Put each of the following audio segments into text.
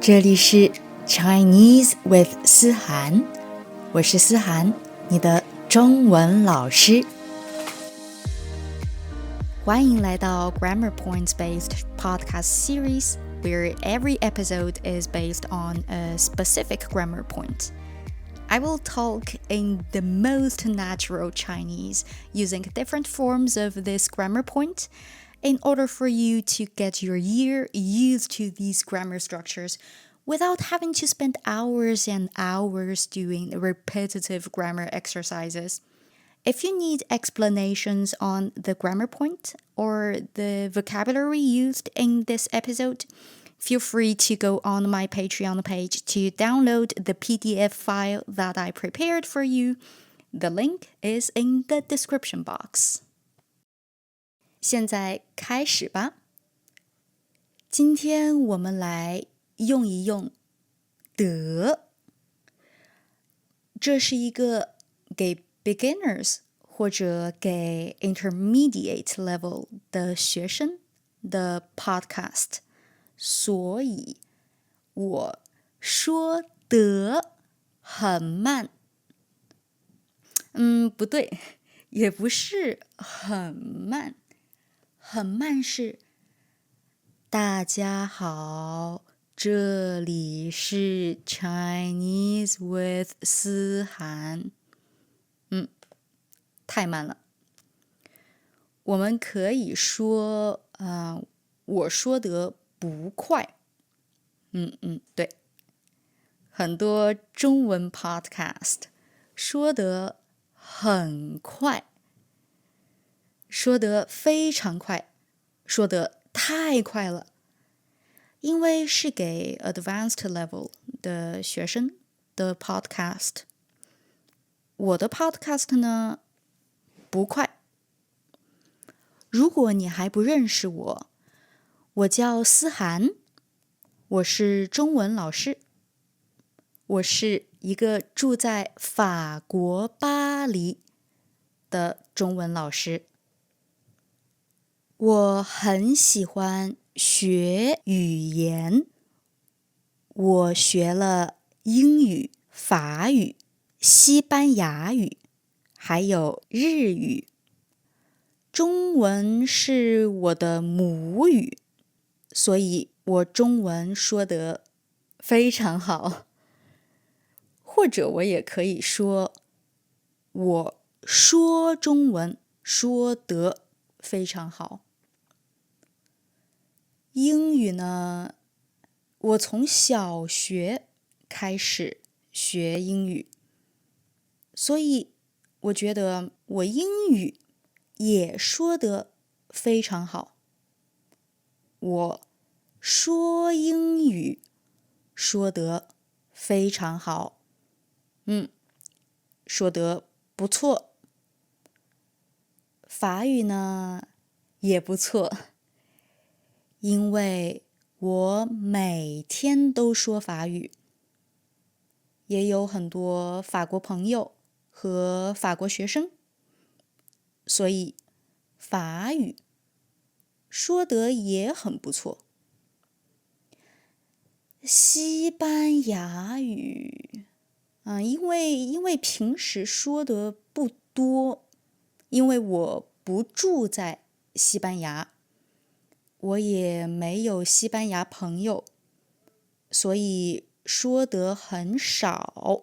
这里是 Chinese with 思涵，我是思涵，你的中文老师。欢迎来到 Grammar Points Based Podcast Series, where every episode is based on a specific grammar point. I will talk in the most natural Chinese using different forms of this grammar point in order for you to get your ear used to these grammar structures without having to spend hours and hours doing repetitive grammar exercises. If you need explanations on the grammar point or the vocabulary used in this episode, feel free to go on my Patreon page to download the PDF file that I prepared for you. The link is in the description box. 现在开始吧。今天我们来用一用的，这是一个给 beginners 或者给 intermediate level 的学生的 podcast， 所以我说得很慢。不对，也不是很慢，很慢是大家好，这里是 Chinese with 思涵。太慢了。我们可以说，我说得不快。对，很多中文 podcast 说得很快，说得非常快，说得太快了。因为是给 advanced level 的学生的 podcast， 我的 podcast 呢不快。如果你还不认识我，我叫思涵，我是中文老师，我是一个住在法国巴黎的中文老师。我很喜欢学语言，我学了英语、法语、西班牙语，还有日语。中文是我的母语，所以我中文说得非常好。或者我也可以说，我说中文说得非常好。英语呢，我从小学开始学英语，所以我觉得我英语也说得非常好。我说英语说得非常好，说得不错。法语呢也不错。因为我每天都说法语，也有很多法国朋友和法国学生，所以法语说得也很不错。西班牙语，因为平时说得不多，因为我不住在西班牙。我也没有西班牙朋友，所以说得很少，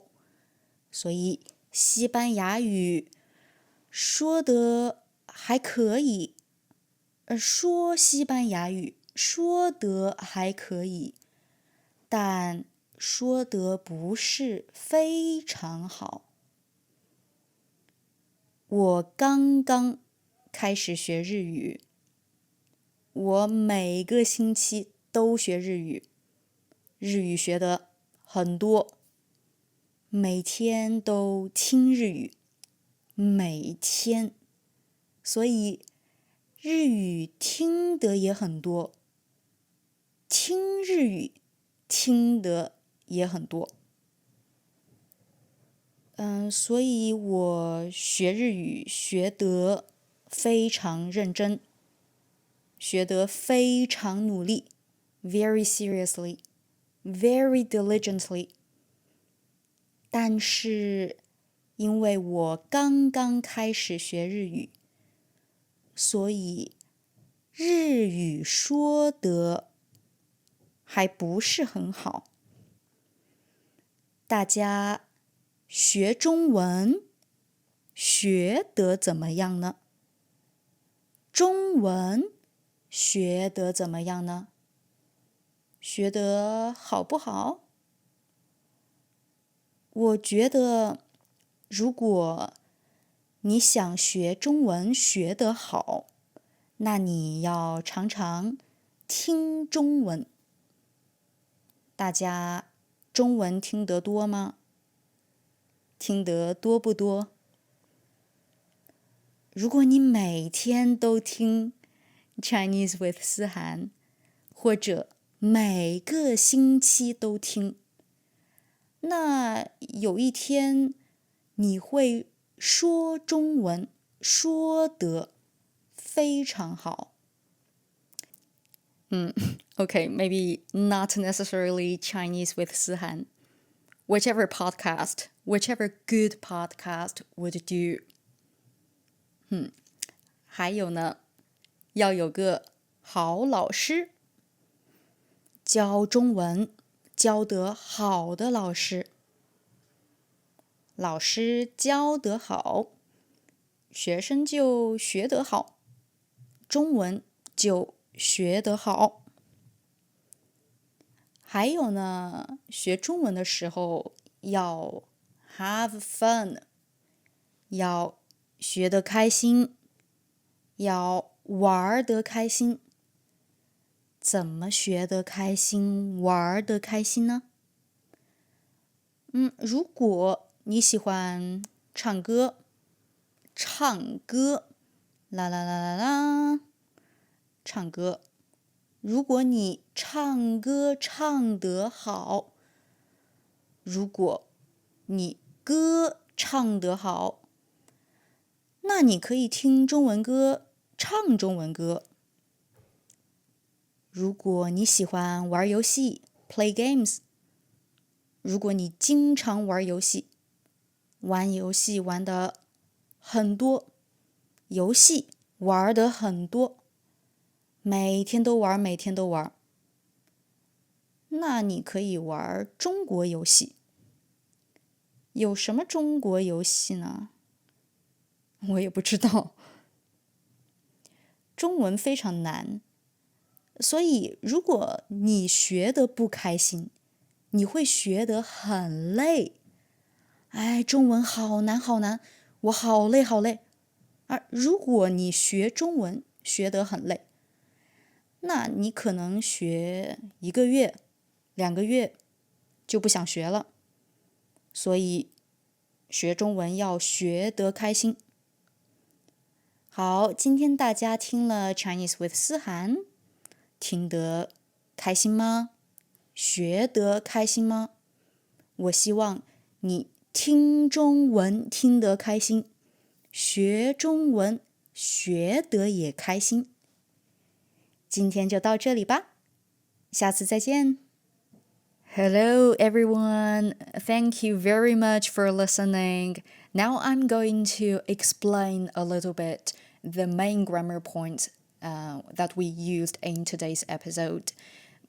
所以西班牙语说得还可以，说西班牙语说得还可以，但说得不是非常好。我刚刚开始学日语。我每个星期都学日语，日语学得很多，每天都听日语，每天，所以日语听得也很多，听日语听得也很多。所以我学日语学得非常认真。学得非常努力 ，very seriously， very diligently. 但是因为我刚刚开始学日语，所以日语说得还不是很好。大家学中文学得怎么样呢？中文学得怎么样呢？学得好不好？我觉得，如果你想学中文学得好，那你要常常听中文。大家中文听得多吗？听得多不多？如果你每天都听 Chinese with 思涵，或者每个星期都听，那有一天你会说中文说得非常好。Okay, maybe not necessarily Chinese with 思涵. Whichever podcast, whichever good podcast would do. 还有呢，要有个好老师，教中文教得好的老师。老师教得好，学生就学得好，中文就学得好。还有呢，学中文的时候要 have fun， 要学得开心，要玩得开心。怎么学得开心，玩得开心呢？如果你喜欢唱歌，啦啦啦啦啦，唱歌。如果你唱歌唱得好，如果你歌唱得好，那你可以听中文歌，唱中文歌。如果你喜欢玩游戏 play games， 如果你经常玩游戏，玩游戏玩得很多，游戏玩得很多，每天都玩，每天都玩，那你可以玩中国游戏。有什么中国游戏呢？我也不知道。中文非常难，所以如果你学得不开心，你会学得很累。中文好难好难，我好累好累。而如果你学中文学得很累，那你可能学1个月、2个月就不想学了。所以学中文要学得开心。好，今天大家听了 Chinese with 思涵，听得开心吗？学得开心吗？我希望你听中文听得开心，学中文学得也开心。今天就到这里吧，下次再见。Hello everyone, thank you very much for listening. Now I'm going to explain a little bit the main grammar points that we used in today's episode,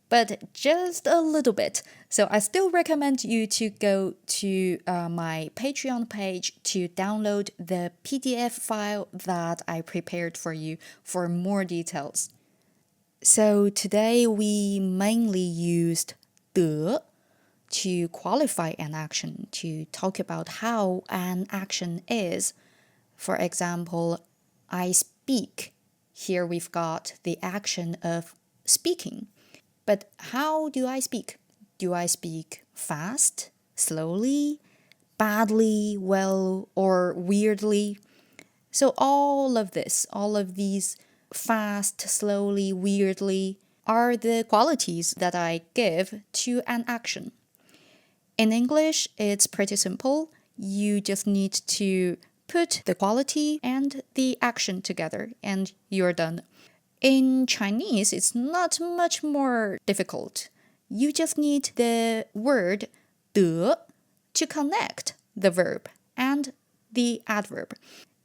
but just a little bit. So I still recommend you to go to my Patreon page to download the PDF file that I prepared for you for more details. So today we mainly used 得 to qualify an action, to talk about how an action is. For example, I speak. Here we've got the action of speaking. But how do I speak? Do I speak fast, slowly, badly, well, or weirdly? So all of these fast, slowly, weirdly, are the qualities that I give to an action. In English, it's pretty simple. You just need to put the quality and the action together, and you're done. In Chinese, it's not much more difficult. you just need the word 得 to connect the verb and the adverb.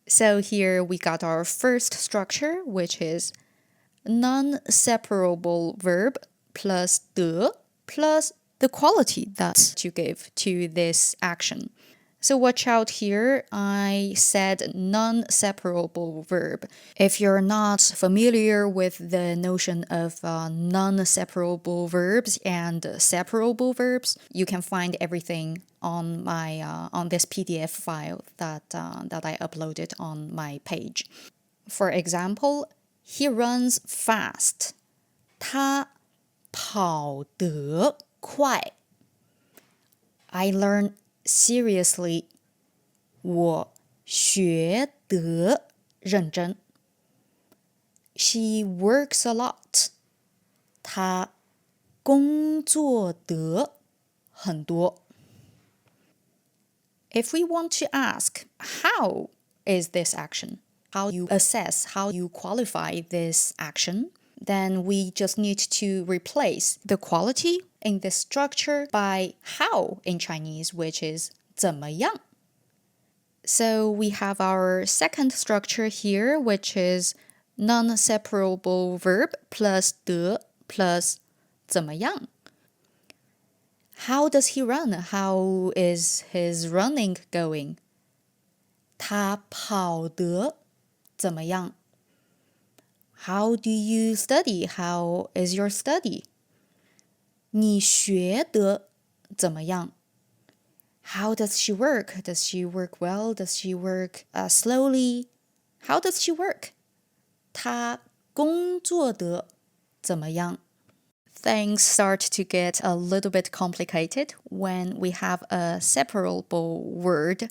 So here we got our first structure, which is non-separable verb plus 得 plus the quality that you give to this action. So watch out here, I said non-separable verb. If you're not familiar with the notion of non-separable verbs and separable verbs, you can find everything on my on this PDF file that I uploaded on my page. For example, he runs fast. 他跑得快. I learn seriously. 我学得认真. She works a lot. 她工作得很多. If we want to ask, how is this action? How you assess, how you qualify this action, then we just need to replace the quality in this structure by how in Chinese, which is 怎么样. So we have our second structure here, which is non-separable verb plus 得 plus 怎么样. How does he run? How is his running going? 他跑得怎么样? How do you study? How is your study? 你学得怎么样? How does she work? Does she work well? Does she work slowly? How does she work? 她工作得怎么样? Things start to get a little bit complicated when we have a separable word,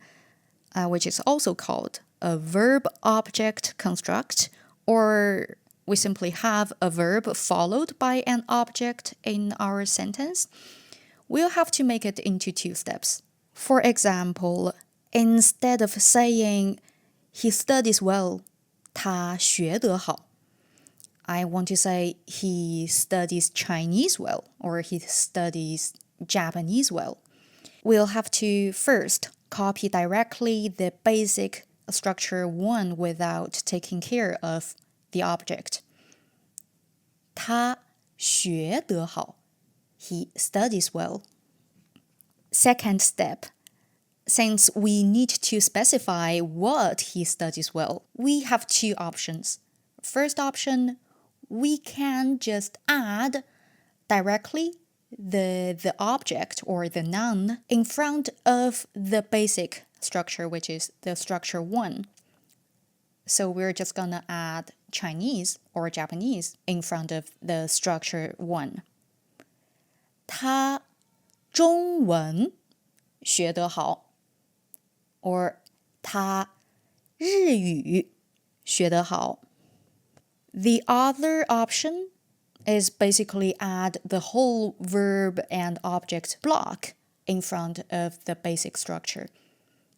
which is also called a verb-object construct, or we simply have a verb followed by an object in our sentence. We'll have to make it into two steps. For example, instead of saying he studies well, 他学得好, I want to say he studies Chinese well, or he studies Japanese well. We'll have to first copy directly the basic structure 1 without taking care of the object. 他学得好, he studies well. Second step, since we need to specify what he studies well, we have two options. First option, we can just add directly the object or the noun in front of the basic structure, which is the structure 1. So we're just gonna add Chinese or Japanese in front of the structure 1. 他中文学得好 or 他日语学得好. The other option is basically add the whole verb and object block in front of the basic structure.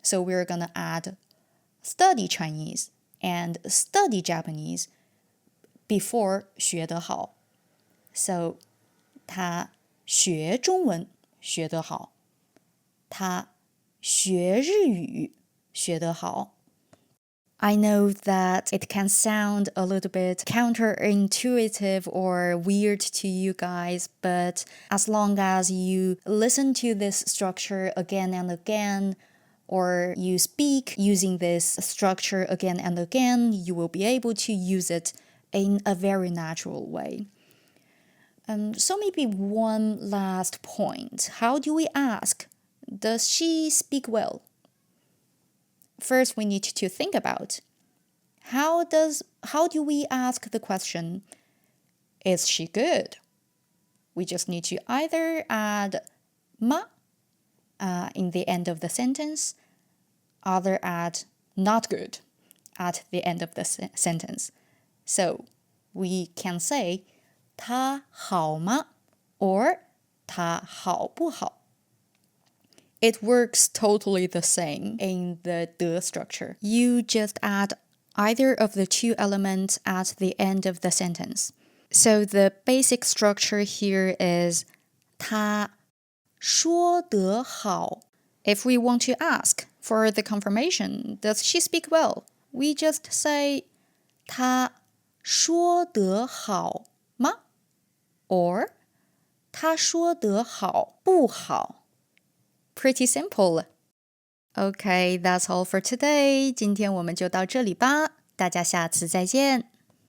So we're gonna add study Chinese and study Japanese before 学得好. So 他学中文学得好，他学日语学得好。I know that it can sound a little bit counterintuitive or weird to you guys, but as long as you listen to this structure again and again, or you speak using this structure again and again, you will be able to use it in a very natural way. So maybe one last point. How do we ask? Does she speak well? First, we need to think about how do we ask the question, is she good? We just need to either add ma in the end of the sentence, or add not good at the end of the sentence. So we can say 她好吗 or 她好不好. It works totally the same in the 的 structure. You just add either of the two elements at the end of the sentence. So the basic structure here is 他说得好。If we want to ask for the confirmation, does she speak well? We just say 他说得好吗？ Or 他说得好不好？ Pretty simple. Okay, that's all for today. 今天我们就到这里吧，大家下次再见。